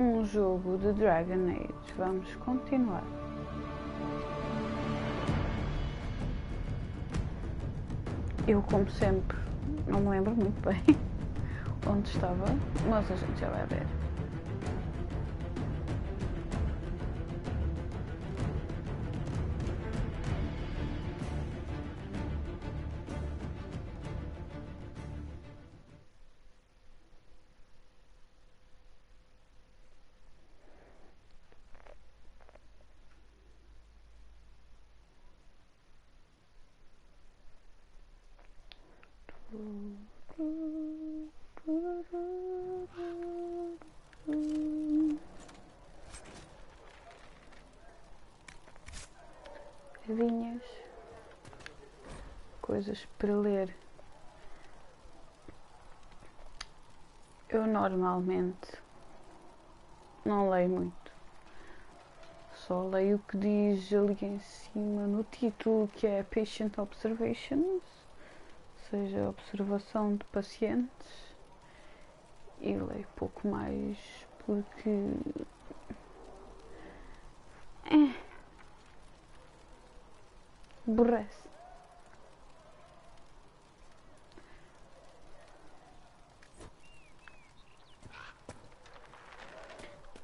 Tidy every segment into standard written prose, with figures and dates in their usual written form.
um jogo de Dragon Age. Vamos continuar. Eu, como sempre, não me lembro muito bem onde estava, mas a gente já vai ver. Vinhas, coisas para ler. Eu normalmente não leio muito, só leio o que diz ali em cima no título, que é Patient Observations, ou seja, observação de pacientes, e leio pouco mais porque aborrece.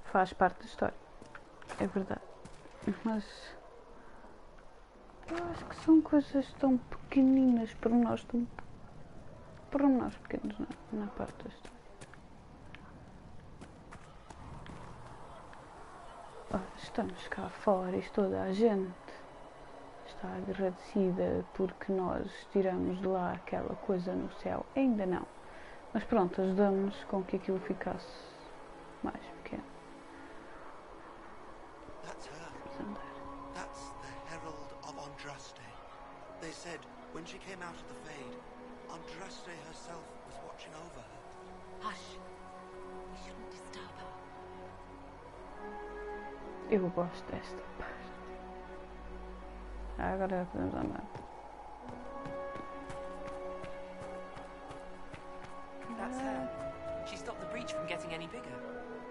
Faz parte da história, é verdade, mas eu acho que são coisas tão pequeninas, pormenores pequenos na parte da história. Estamos cá fora e toda a gente está agradecida porque nós tiramos de lá aquela coisa no céu. Ainda não, mas pronto, ajudamos com que aquilo ficasse mais pequeno. That's her. That's the Herald of Andraste. They said when she came out of the Fade, Andraste herself was watching over her. Hush. We shouldn't disturb her. Eu gosto desta parte. Agora podemos andar. That's her. She stopped the breach from getting any bigger.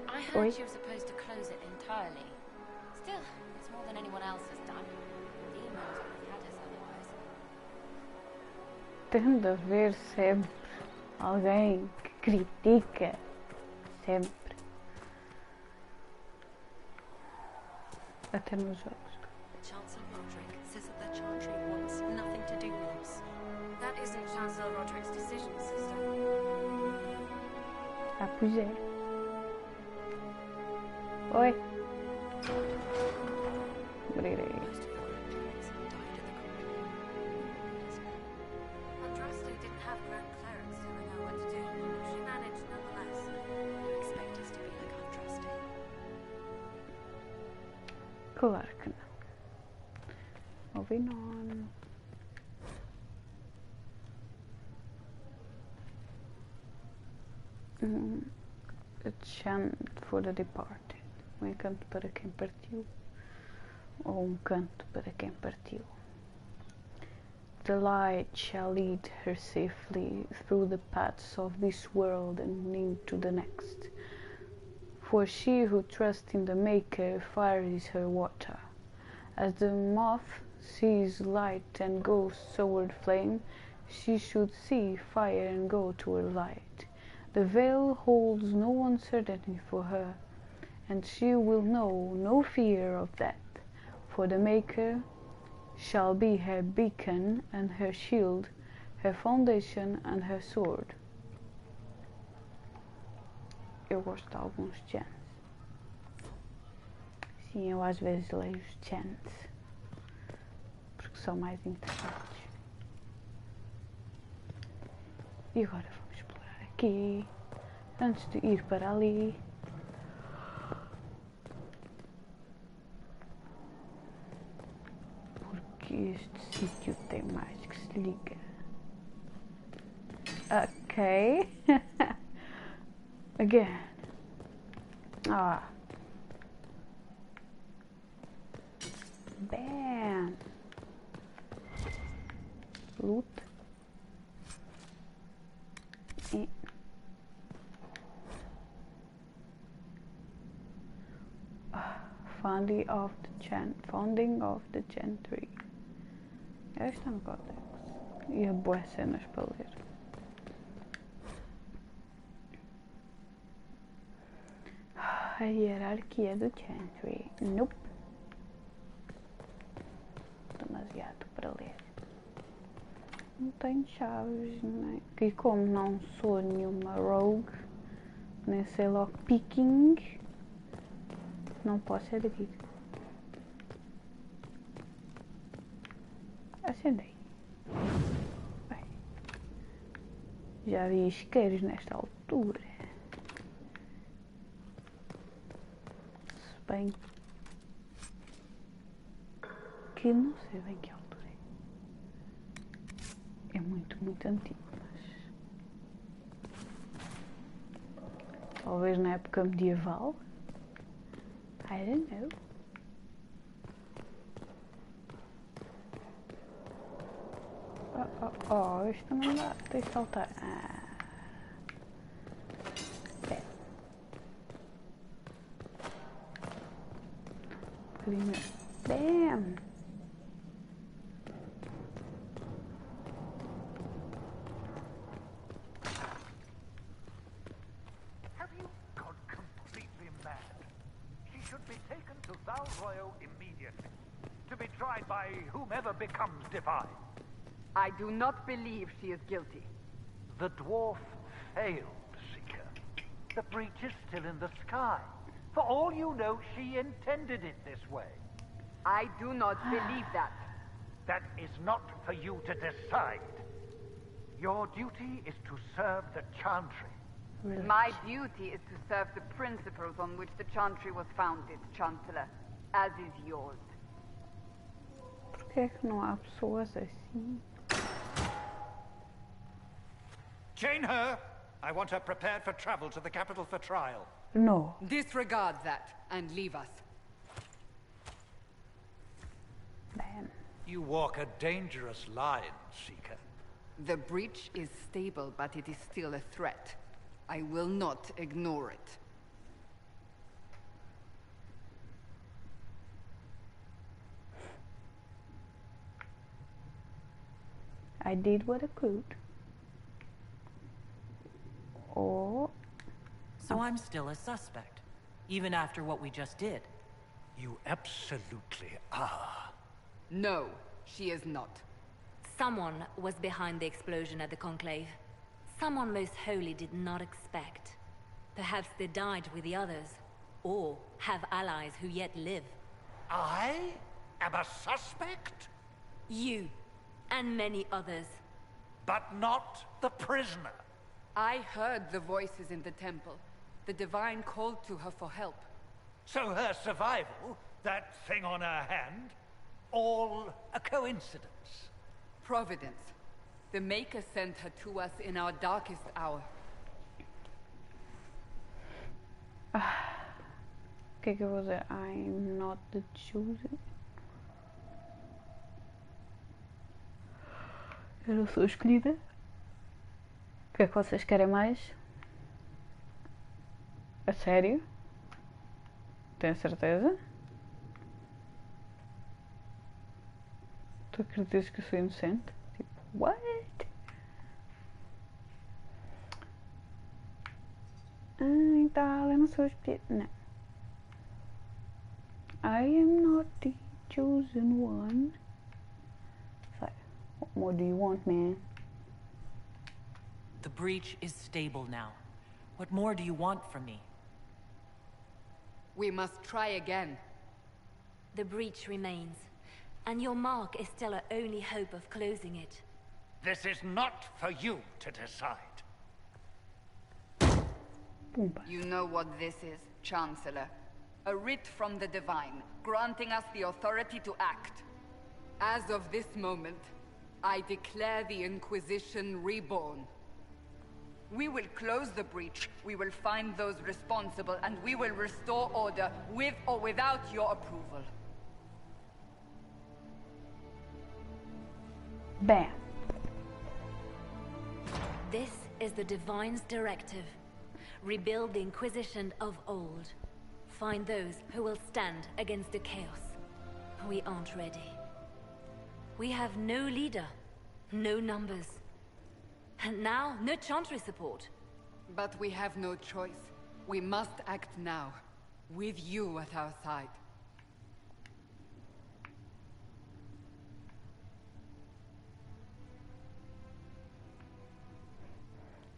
I heard she was supposed to close it entirely. Still, it's more than anyone else has done. Demons would have had us otherwise. Tem de haver sempre alguém que critica. Sempre. Até nos jogos. Chancellor Roderick says that the Chantry wants nothing to do with us. That isn't Chancellor Roderick's decision, sister. Ah, pois é. Oi. Abrirei. Andraste didn't have Grand Clerics telling her what to do. She managed nonetheless. Expect us to be like Andraste. Claro que não. Moving on. A chant for the departed. Um encanto para quem partiu. Ou um canto para quem partiu. The light shall lead her safely through the paths of this world and into the next. For she who trusts in the Maker fires her water. As the moth sees light and goes toward flame, she should see fire and go toward light. The veil holds no uncertainty for her, and she will know no fear of death, for the Maker shall be her beacon and her shield, her foundation and her sword. Eu gosto de alguns chants. Sim, eu às vezes leio os chants, porque são mais interessantes. E agora vamos explorar aqui, antes de ir para ali. Porque este sítio tem mais que se liga. Ok. Again. Ah. Bam. Loot. E Founding of the Gentry. Está no códex. E há boas cenas para ler. A hierarquia do Gentry. Nope. Demasiado para ler. Não tenho chaves, nem. E como não sou nenhuma rogue, nem sei lockpicking, não posso abrir. Acendei. Bem, já vi isqueiros nesta altura. Se bem que não sei bem que altura é. É muito, muito antigo, mas talvez na época medieval. I don't know. Oh, isto não dá. Tem que saltar. Bem. Primeiro. Bam! Have you gone completely mad? She should be taken to Phazel immediately, to be tried by whomever becomes divine. I do not believe she is guilty. The dwarf failed, Seeker. The breach is still in the sky. For all you know, she intended it this way. I do not believe that. That is not for you to decide. Your duty is to serve the Chantry. My duty is to serve the principles on which the Chantry was founded, Chancellor, as is yours. Por que é que não há pessoas assim? Chain her! I want her prepared for travel to the capital for trial. No. Disregard that and leave us. Bam. You walk a dangerous line, Seeker. The breach is stable, but it is still a threat. I will not ignore it. I did what I could. Or... So I'm still a suspect, even after what we just did. You absolutely are. No, she is not. Someone was behind the explosion at the Conclave. Someone most holy did not expect. Perhaps they died with the others, or have allies who yet live. I am a suspect? You, and many others. But not the prisoner. I heard the voices in the temple. The Divine called to her for help. So her survival, that thing on her hand, all a coincidence. Providence. The Maker sent her to us in our darkest hour. O que é que eu vou dizer? I'm not the chosen. Eu não sou escolhida. O que é que vocês querem mais? A sério? Tenho certeza? Tu acreditas que eu sou inocente? Tipo, what? Então, eu não sou escolhida. Não. I am not the chosen one. So, what more do you want, man? The breach is stable now. What more do you want from me? We must try again. The breach remains, and your mark is still our only hope of closing it. This is not for you to decide. Pumba. You know what this is, Chancellor. A writ from the Divine, granting us the authority to act. As of this moment, I declare the Inquisition reborn. We will close the breach, we will find those responsible, and we will restore order, with or without your approval. Bam. This is the Divine's directive. Rebuild the Inquisition of old. find those who will stand against the chaos. We aren't ready. We have no leader, no numbers, and now no Chantry support. But we have no choice. We must act now, with you at our side.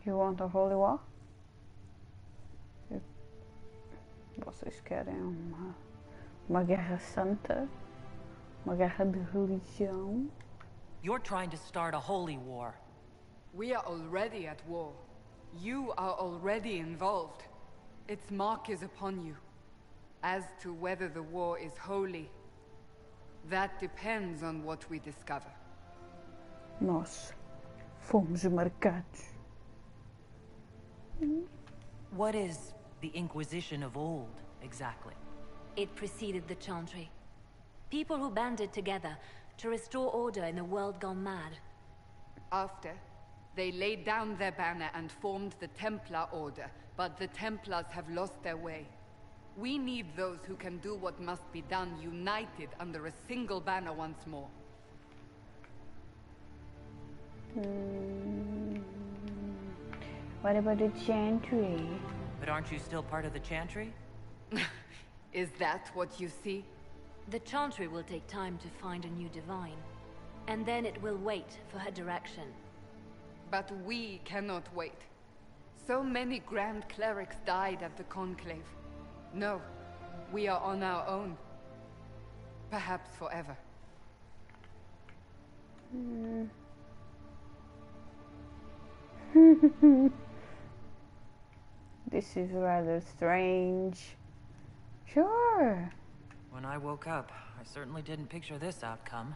You want a holy war? Vocês querem uma guerra santa? Uma guerra de religião? You're trying to start a holy war. We are already at war. You are already involved. Its mark is upon you. As to whether the war is holy, that depends on what we discover. Nós fomos marcados. What is the Inquisition of old, exactly? It preceded the Chantry. People who banded together to restore order in a world gone mad. After, they laid down their banner and formed the Templar Order, but the Templars have lost their way. We need those who can do what must be done, united under a single banner once more. What about the Chantry? But aren't you still part of the Chantry? Is that what you see? The Chantry will take time to find a new divine, and then it will wait for her direction. But we cannot wait. So many Grand Clerics died at the Conclave. No, we are on our own. Perhaps forever. This is rather strange. Sure. When I woke up, I certainly didn't picture this outcome.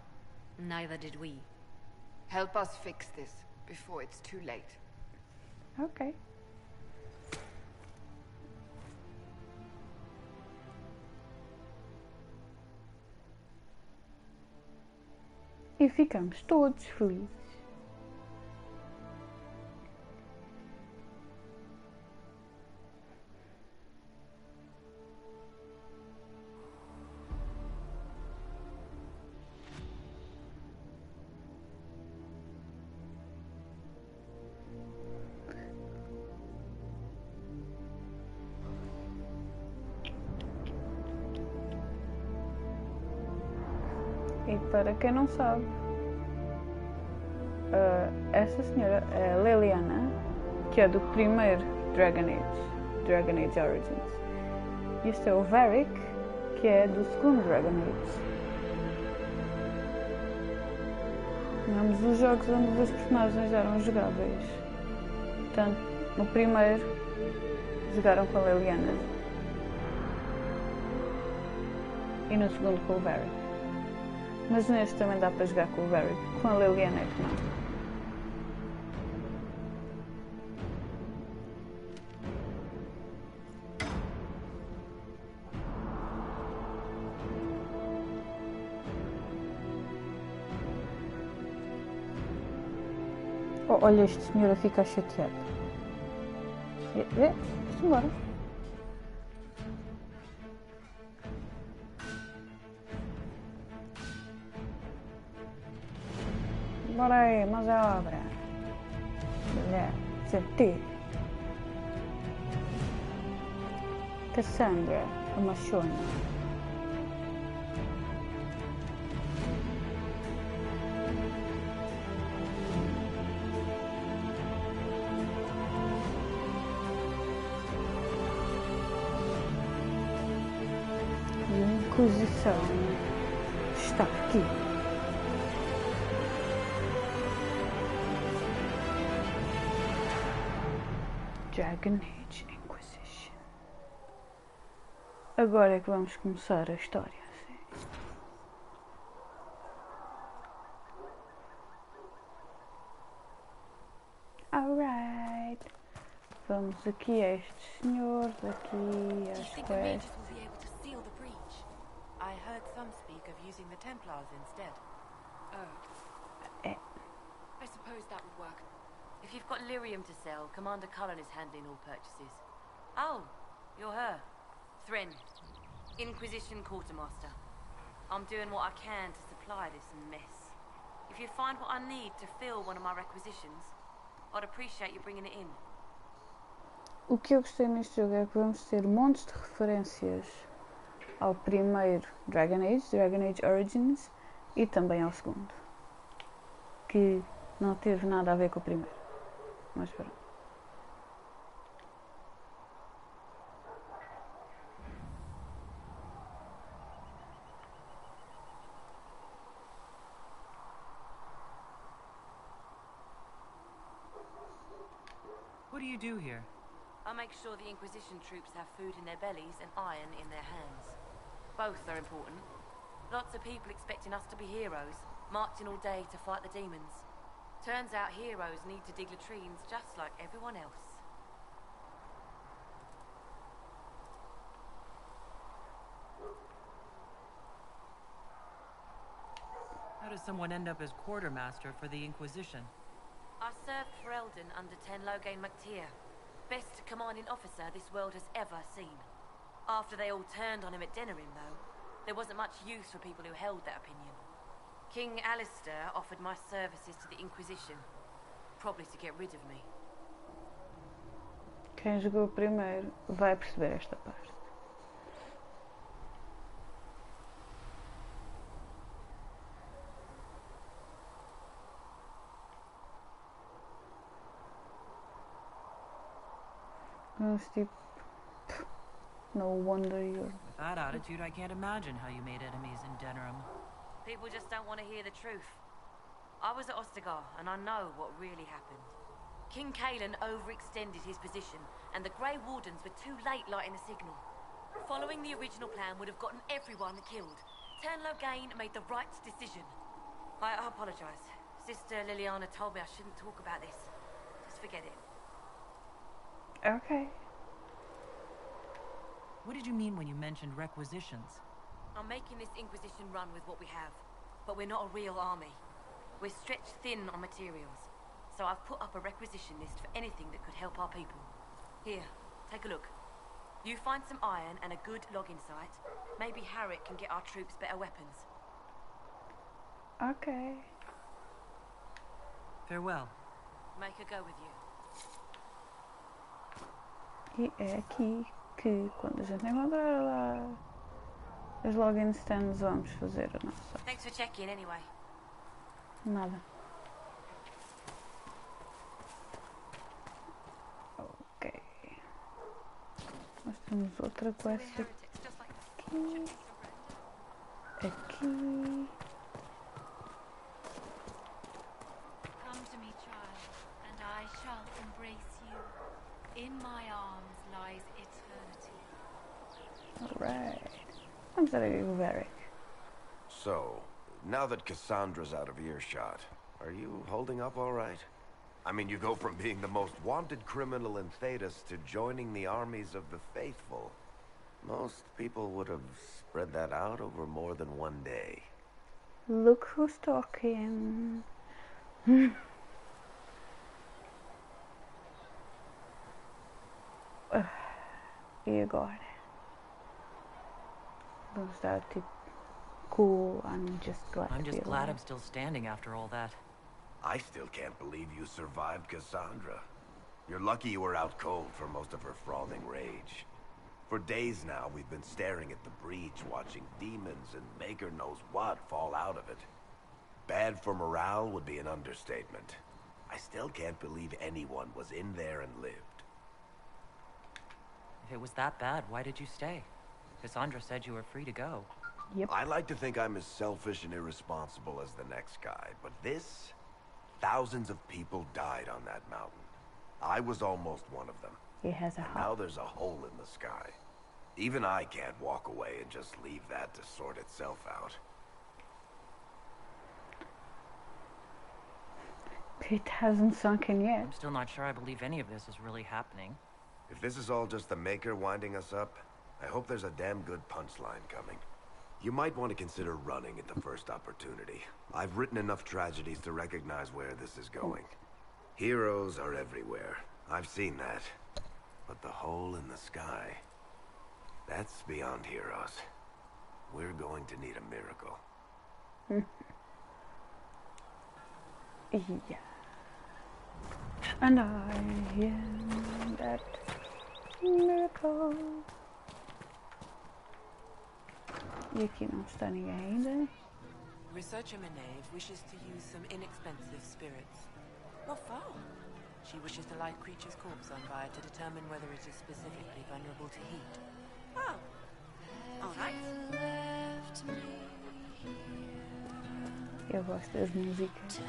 Neither did we. Help us fix this before it's too late. Ok. E ficamos todos felizes. E para quem não sabe, essa senhora é a Leliana, que é do primeiro Dragon Age Origins. E este é o Varric, que é do segundo Dragon Age. Ambos os jogos onde os personagens eram jogáveis. Portanto, no primeiro jogaram com a Leliana e no segundo com o Varric. Mas neste também dá para jogar com o Varric, com a Leliana é que não. Oh, olha este senhor a ficar chateado. Vamos embora. Bora aí, mas é obra. CT. Cassandra, a machona. Inquisição está aqui. Dragon Age Inquisition. Agora é que vamos começar a história. Alright. Vamos aqui a estes senhores, aqui às quests. I heard some speak of using the Templars instead. I suppose that would work. If you've got lyrium to sell, Commander Cullen is handling all purchases. Oh, you're her. Thrin, Inquisition Quartermaster. I'm doing what I can to supply this mess. If you find what I need to fill one of my requisitions, I'd appreciate you bringing it in. O que eu gostei neste jogo é que vamos ter montes de referências ao primeiro Dragon Age Origins, e também ao segundo, que não teve nada a ver com o primeiro. Mas pronto. What do you do here? I make sure the Inquisition troops have food in their bellies and iron in their hands. Both are important. Lots of people expecting us to be heroes, marching all day to fight the demons. Turns out heroes need to dig latrines just like everyone else. How does someone end up as quartermaster for the Inquisition? I served for Eldon under Ten Loghain MacTier. Best commanding officer this world has ever seen. After they all turned on him at Denerim, though, there wasn't much use for people who held that opinion. King Alistair offered my services to the Inquisition, probably to get rid of me. Quem jogou primeiro vai perceber esta parte. Mas tipo, no wonder you're... With that attitude, I can't imagine how you made enemies in Denerim. People just don't want to hear the truth. I was at Ostagar, and I know what really happened. King Cailan overextended his position, and the Grey Wardens were too late lighting the signal. Following the original plan would have gotten everyone killed. Ten Loghain made the right decision. I apologize. Sister Liliana told me I shouldn't talk about this. Just forget it. Okay. What did you mean when you mentioned requisitions? I'm making this Inquisition run with what we have, but we're not a real army. We're stretched thin on materials, so I've put up a requisition list for anything that could help our people. Here, take a look. You find some iron and a good logging site. Maybe Harriet can get our troops better weapons. Ok. Farewell. Make her go with you. E é aqui que, quando a gente encontrar lá as login stands, vamos fazer a nossa. Thanks for checking anyway. Nada. Ok. Nós temos outra quest aqui. Aqui. Come to me, child, and I shall embrace you. In my arms lies eternity. Alright. Vamos a Varric. So, now that Cassandra's out of earshot, are you holding up all right? I mean, you go from being the most wanted criminal in Thedas to joining the armies of the faithful. Most people would have spread that out over more than one day. Look who's talking. E agora? Vamos dar tipo cool. I'm just glad. I'm still standing after all that. I still can't believe you survived Cassandra. You're lucky you were out cold for most of her frothing rage. For days now, we've been staring at the breach, watching demons and maker knows what fall out of it. Bad for morale would be an understatement. I still can't believe anyone was in there and lived. If it was that bad, why did you stay? Cassandra said you were free to go. Yep. I like to think I'm as selfish and irresponsible as the next guy, but this... Thousands of people died on that mountain. I was almost one of them. He has a And heart. now there's a hole in the sky. Even I can't walk away and just leave that to sort itself out. It hasn't sunk in yet. I'm still not sure I believe any of this is really happening. If this is all just the Maker winding us up, I hope there's a damn good punchline coming. You might want to consider running at the first opportunity. I've written enough tragedies to recognize where this is going. Heroes are everywhere. I've seen that. But the hole in the sky... That's beyond heroes. We're going to need a miracle. Yeah. And I am that miracle. E aqui não está ninguém ainda. Researcher Meneve wishes to use some inexpensive spirits. Not foul. She wishes to light creature's corpse on fire to determine whether it is specifically vulnerable to heat. Oh. All right. Eu gosto das músicas.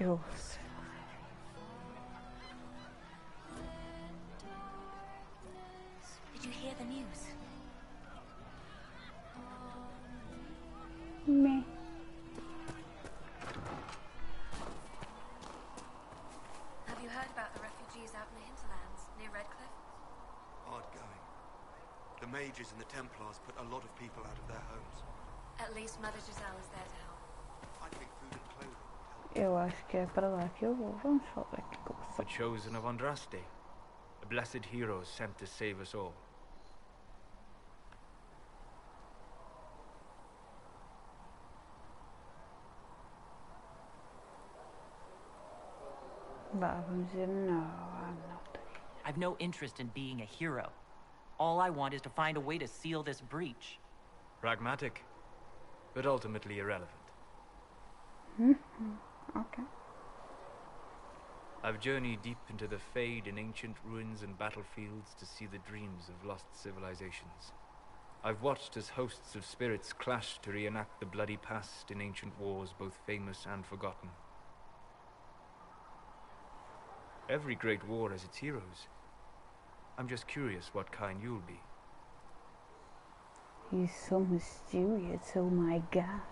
Eu sei. Did you hear the news? Me. Have you heard about the refugees out in the hinterlands, near Redcliffe? Hard going. The mages and the Templars put a lot of people out of their homes. At least Mother Giselle is there to help. I think food and clothing. Eu acho que é para lá que eu vou. Vamos falar aqui com The chosen of Andraste, a blessed hero sent to save us all. Vá, vamos dizer não. I'm not. I've no interest in being a hero. All I want is to find a way to seal this breach. Pragmatic, but ultimately irrelevant. Okay. I've journeyed deep into the Fade in ancient ruins and battlefields to see the dreams of lost civilizations. I've watched as hosts of spirits clash to reenact the bloody past in ancient wars both famous and forgotten. Every great war has its heroes. I'm just curious what kind you'll be. He's so mysterious, oh my god.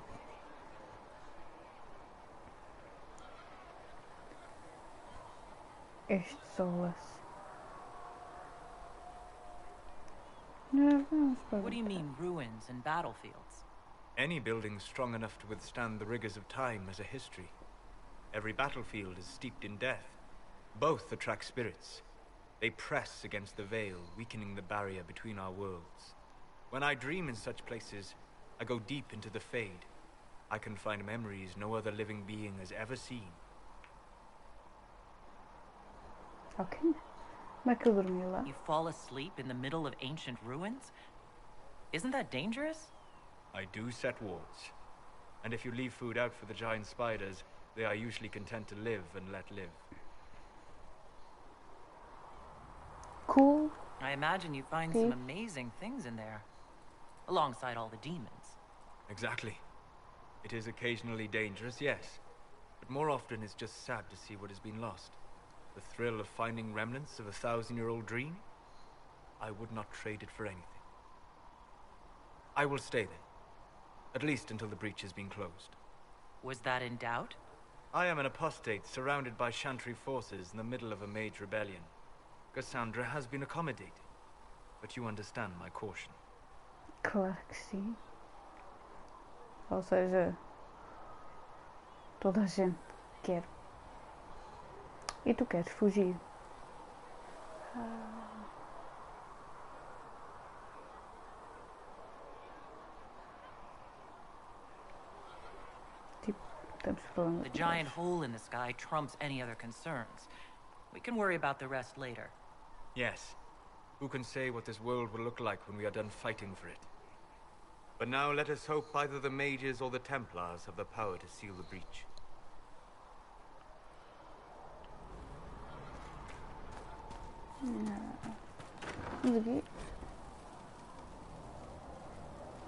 Este solas. What do you mean, ruins and battlefields? Any building strong enough to withstand the rigors of time has a history. Every battlefield is steeped in death. Both attract spirits. They press against the veil, weakening the barrier between our worlds. When I dream in such places, I go deep into the Fade. I can find memories no other living being has ever seen. Ok. Como é que eu dormi lá? You fall asleep in the middle of ancient ruins? Isn't that dangerous? I do set wards. And if you leave food out for the giant spiders, they are usually content to live and let live. Cool. I imagine you find some amazing things in there. Alongside all the demons. Exactly. It is occasionally dangerous, yes. But more often it's just sad to see what has been lost. The thrill of finding remnants of a 1,000-year-old dream? I would not trade it for anything. I will stay then. At least until the breach has been closed. Was that in doubt? I am an apostate surrounded by Chantry forces in the middle of a mage rebellion. Cassandra has been accommodating, but you understand my caution. Claro que sim. Ou seja, toda a gente quer. E tu queres fugir. Tipo, temos problemas. The giant hole in the sky trumps any other concerns. We can worry about the rest later. Yes. Who can say what this world will look like when we are done fighting for it? But now let us hope either the mages or the Templars have the power to seal the breach.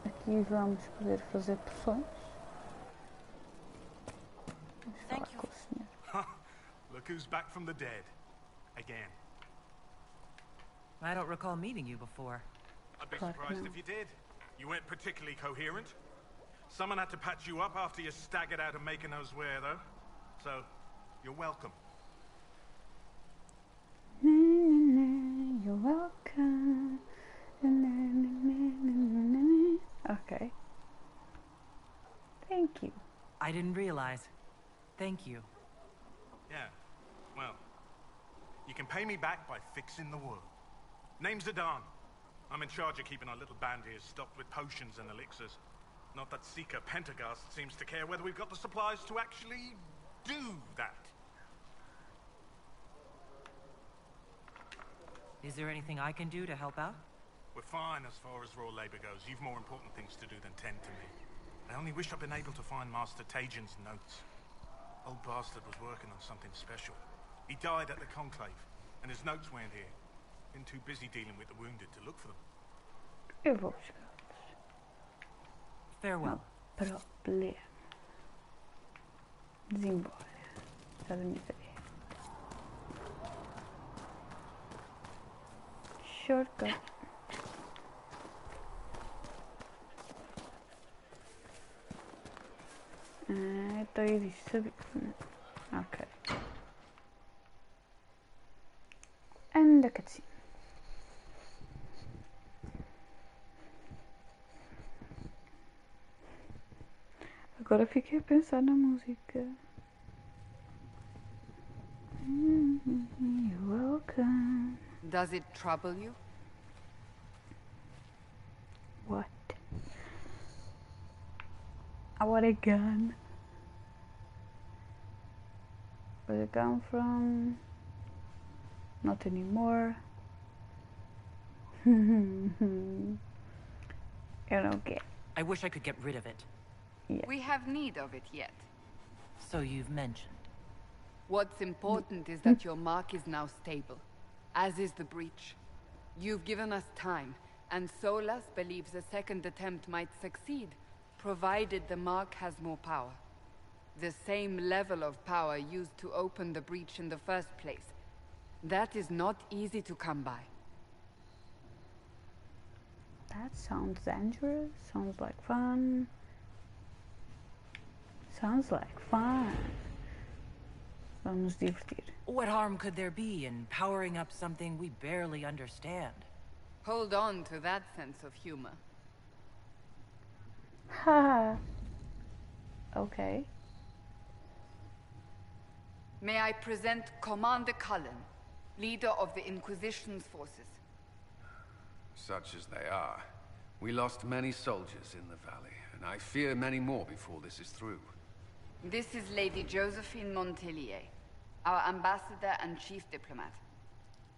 Aqui vamos poder fazer poções. Vamos falar com o senhor. Look who's back from the dead. Again. I don't recall meeting you before. I'd be surprised if you did. You weren't particularly coherent. Someone had to patch you up after you staggered out of making those wear, though. So, you're welcome. You're You're welcome. Okay. Thank you. I didn't realize. Thank you. Yeah, well, you can pay me back by fixing the world. Name's Adan. I'm in charge of keeping our little band here stocked with potions and elixirs. Not that Seeker Pentagast seems to care whether we've got the supplies to actually do that. Is there anything I can do to help out? We're fine as far as raw labor goes. You've more important things to do than tend to me. I only wish I'd been able to find Master Tajin's notes. Old bastard was working on something special. He died at the Conclave, and his notes weren't here. Been too busy dealing with the wounded to look for them. Eu vou buscá-los. Farewell. Não problema. Desembora. Está da minha ideia. Shortcut. Então eu disse, sabia. Ok. Anda cutscene. Agora fiquei a pensar na música. You're welcome. Does it trouble you? What? I want a gun. Where it come from? Not anymore. Eu don't get. I wish I could get rid of it. Yeah. We have need of it yet. So you've mentioned. What's important is that your mark is now stable, as is the breach. You've given us time, and Solas believes a second attempt might succeed, provided the mark has more power. The same level of power used to open the breach in the first place. That is not easy to come by. That sounds dangerous. Sounds like fun. Sounds like fun. Vamos nos divertir. What harm could there be in powering up something we barely understand? Hold on to that sense of humor. Ha. Okay. May I present Commander Cullen, leader of the Inquisition's forces. Such as they are. We lost many soldiers in the valley, and I fear many more before this is through. This is Lady Josephine Montelier, our ambassador and chief diplomat.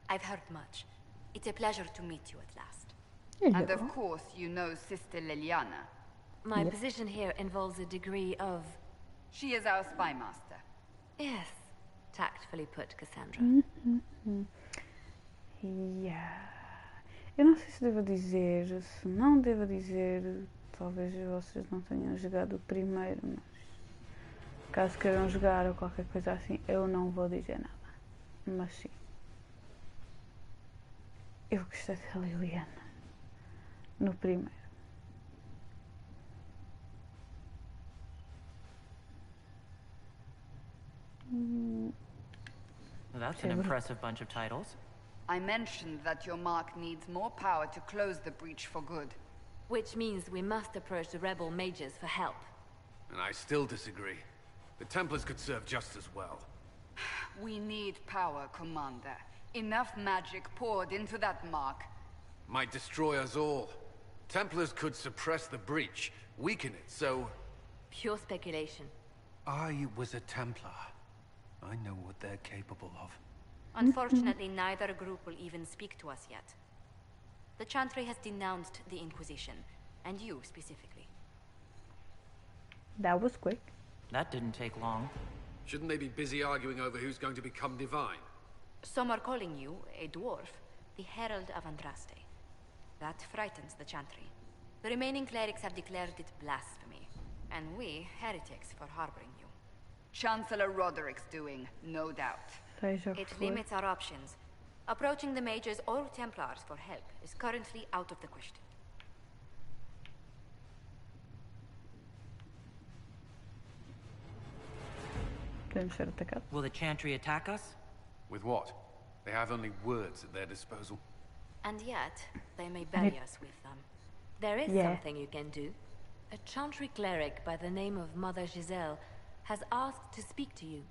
I've heard much. It's a pleasure to meet you at last. And of course, you know Sister Liliana. My position here involves a degree of... She is our spy master. Yes, tactfully put, Cassandra. Yeah. Eu não sei se devo dizer, se não devo dizer, talvez vocês não tenham jogado o primeiro, mas caso queiram jogar ou qualquer coisa assim, eu não vou dizer nada. Mas sim. Eu gostei da Liliana no primeiro. That's an impressive bunch of titles. I mentioned that your mark needs more power to close the breach for good. Which means we must approach the rebel mages for help. And I still disagree. The Templars could serve just as well. We need power, Commander. Enough magic poured into that mark. Might destroy us all. Templars could suppress the breach, weaken it, so... Pure speculation. I was a Templar. I know what they're capable of. Unfortunately, neither group will even speak to us yet. The Chantry has denounced the Inquisition, and you specifically. That was quick. That didn't take long. Shouldn't they be busy arguing over who's going to become divine? Some are calling you, a dwarf, the Herald of Andraste. That frightens the Chantry. The remaining clerics have declared it blasphemy, and we, heretics, for harboring you. Chancellor Roderick's doing, no doubt. It limits our options. Approaching the Mages or Templars for help is currently out of the question. Will the Chantry attack us? With what? They have only words at their disposal. And yet, they may bury us with them. There is something you can do. A chantry cleric by the name of Mother Giselle has asked to speak to you.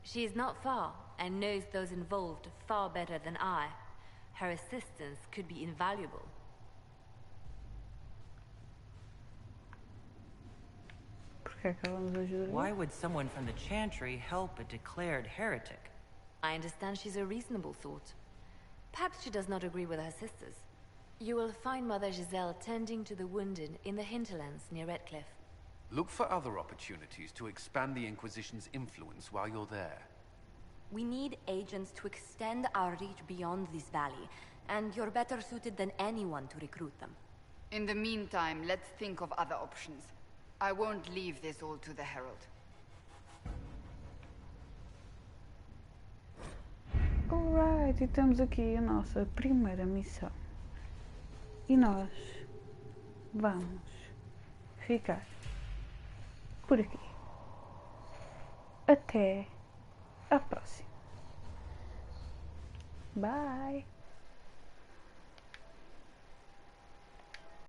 She is not far and knows those involved far better than I. Her assistance could be invaluable. Why would someone from the Chantry help a declared heretic? I understand she's a reasonable sort. Perhaps she does not agree with her sisters. You will find Mother Giselle tending to the wounded in the hinterlands near Redcliffe. Look for other opportunities to expand the Inquisition's influence while you're there. We need agents to extend our reach beyond this valley, and you're better suited than anyone to recruit them. In the meantime, let's think of other options. I won't leave this all to the Herald. Alright, e temos aqui a nossa primeira missão. E nós vamos ficar por aqui. Até a próxima. Bye!